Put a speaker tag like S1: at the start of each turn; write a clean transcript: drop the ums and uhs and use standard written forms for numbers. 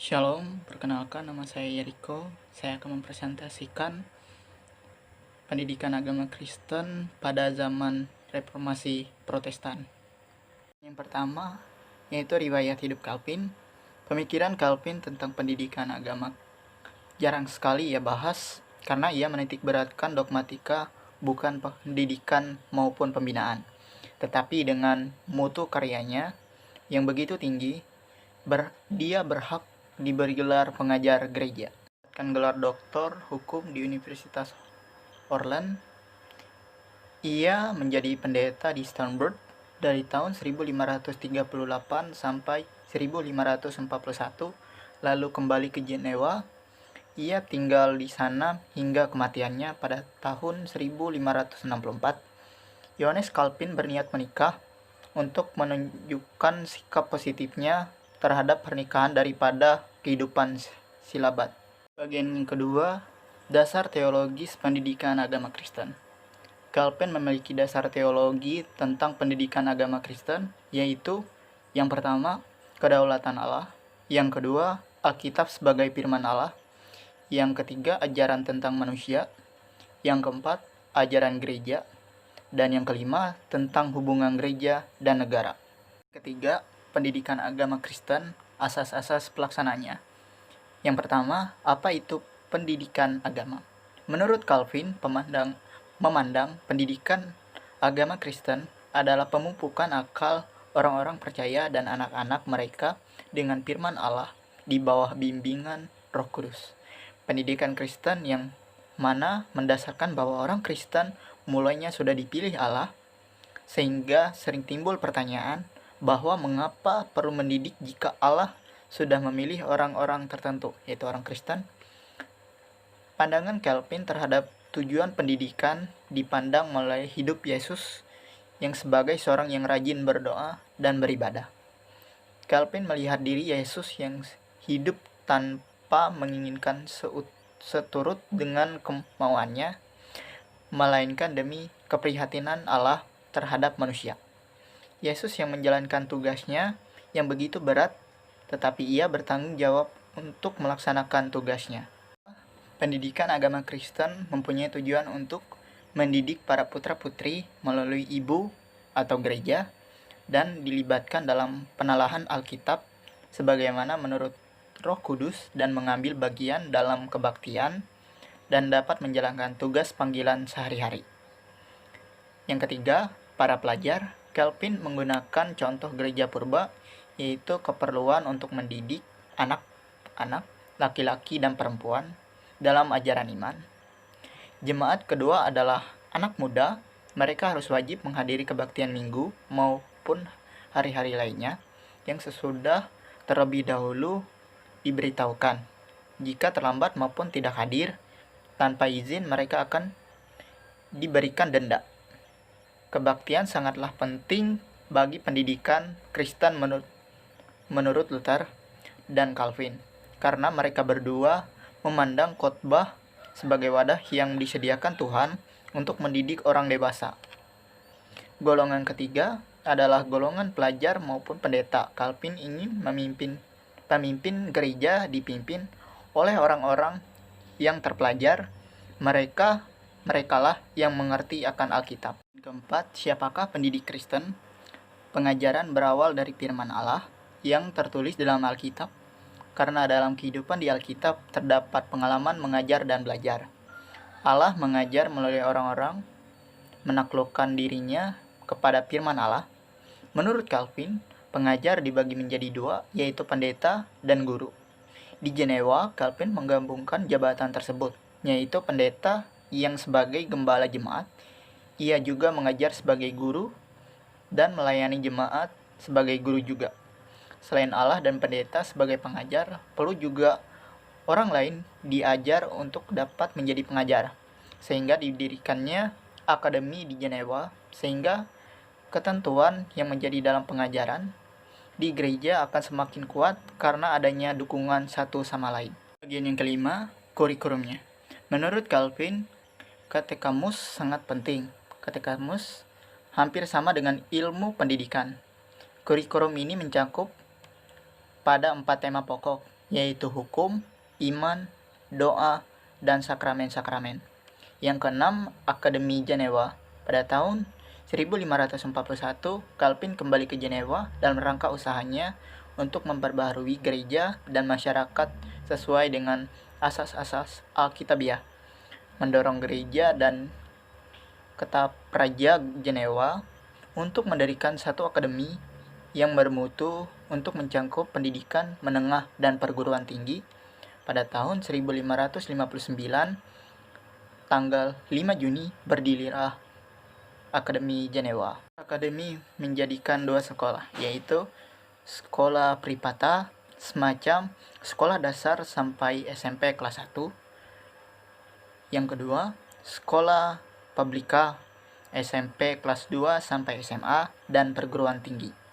S1: Shalom, perkenalkan nama saya Yeriko. Saya akan mempresentasikan pendidikan agama Kristen pada zaman Reformasi Protestan. Yang pertama, yaitu riwayat hidup Calvin. Pemikiran Calvin tentang pendidikan agama jarang sekali ia bahas karena ia menitik beratkan dogmatika, bukan pendidikan maupun pembinaan. Tetapi dengan mutu karyanya yang begitu tinggi, dia berhak diberi gelar pengajar gereja. Mendapatkan gelar doktor hukum di Universitas Orland. Ia menjadi pendeta di Stanford dari tahun 1538 sampai 1541, lalu kembali ke Jenewa. Ia tinggal di sana hingga kematiannya pada tahun 1564. Johannes Calvin berniat menikah untuk menunjukkan sikap positifnya terhadap pernikahan daripada kehidupan silabat. Bagian yang kedua, dasar teologis pendidikan agama Kristen. Calvin memiliki dasar teologi tentang pendidikan agama Kristen, yaitu yang pertama, kedaulatan Allah, yang kedua, Alkitab sebagai firman Allah, yang ketiga, ajaran tentang manusia, yang keempat, ajaran gereja, dan yang kelima, tentang hubungan gereja dan negara. Ketiga, pendidikan agama Kristen, asas-asas pelaksananya. Yang pertama, apa itu pendidikan agama? Menurut Calvin, memandang pendidikan agama Kristen adalah pemupukan akal orang-orang percaya dan anak-anak mereka dengan firman Allah di bawah bimbingan Roh Kudus. Pendidikan Kristen yang mana mendasarkan bahwa orang Kristen mulainya sudah dipilih Allah, sehingga sering timbul pertanyaan bahwa mengapa perlu mendidik jika Allah sudah memilih orang-orang tertentu, yaitu orang Kristen. Pandangan Calvin terhadap tujuan pendidikan dipandang melalui hidup Yesus yang sebagai seorang yang rajin berdoa dan beribadah. Calvin melihat diri Yesus yang hidup tanpa menginginkan seturut dengan kemauannya, melainkan demi keprihatinan Allah terhadap manusia. Yesus yang menjalankan tugasnya yang begitu berat, tetapi ia bertanggung jawab untuk melaksanakan tugasnya. Pendidikan agama Kristen mempunyai tujuan untuk mendidik para putra-putri melalui ibu atau gereja dan dilibatkan dalam penalahan Alkitab sebagaimana menurut Roh Kudus dan mengambil bagian dalam kebaktian dan dapat menjalankan tugas panggilan sehari-hari. Yang ketiga, para pelajar. Calvin menggunakan contoh gereja purba, yaitu keperluan untuk mendidik anak-anak, laki-laki dan perempuan dalam ajaran iman. Jemaat kedua adalah anak muda. Mereka harus wajib menghadiri kebaktian minggu maupun hari-hari lainnya yang sesudah terlebih dahulu diberitahukan. Jika terlambat maupun tidak hadir tanpa izin, mereka akan diberikan denda. Kebaktian sangatlah penting bagi pendidikan Kristen menurut Luther dan Calvin, karena mereka berdua memandang khotbah sebagai wadah yang disediakan Tuhan untuk mendidik orang dewasa. Golongan ketiga adalah golongan pelajar maupun pendeta. Calvin ingin pemimpin gereja dipimpin oleh orang-orang yang terpelajar. Merekalah yang mengerti akan Alkitab. Keempat, siapakah pendidik Kristen? Pengajaran berawal dari firman Allah yang tertulis dalam Alkitab, karena dalam kehidupan di Alkitab terdapat pengalaman mengajar dan belajar. Allah mengajar melalui orang-orang menaklukkan dirinya kepada firman Allah. Menurut Calvin, pengajar dibagi menjadi dua, yaitu pendeta dan guru. Di Jenewa, Calvin menggabungkan jabatan tersebut, yaitu pendeta yang sebagai gembala jemaat. Ia juga mengajar sebagai guru dan melayani jemaat sebagai guru juga. Selain Allah dan pendeta sebagai pengajar, perlu juga orang lain diajar untuk dapat menjadi pengajar, sehingga didirikannya akademi di Jenewa, sehingga ketentuan yang menjadi dalam pengajaran di gereja akan semakin kuat karena adanya dukungan satu sama lain. Bagian yang kelima, kurikulumnya. Menurut Calvin, katekamus sangat penting. Katekamus hampir sama dengan ilmu pendidikan. Kurikulum ini mencakup pada 4 tema pokok, yaitu hukum, iman, doa, dan sakramen-sakramen. Yang keenam, Akademi Jenewa. Pada tahun 1541, Calvin kembali ke Jenewa dalam rangka usahanya untuk memperbaharui gereja dan masyarakat sesuai dengan asas-asas Alkitabiah, mendorong gereja dan Ketapraja Jenewa untuk mendirikan satu akademi yang bermutu untuk mencakup pendidikan menengah dan perguruan tinggi. Pada tahun 1559, tanggal 5 Juni berdirilah Akademi Jenewa. Akademi menjadikan dua sekolah, yaitu sekolah pripata, semacam sekolah dasar sampai SMP kelas 1. Yang kedua, sekolah publika, SMP kelas 2 sampai SMA, dan perguruan tinggi.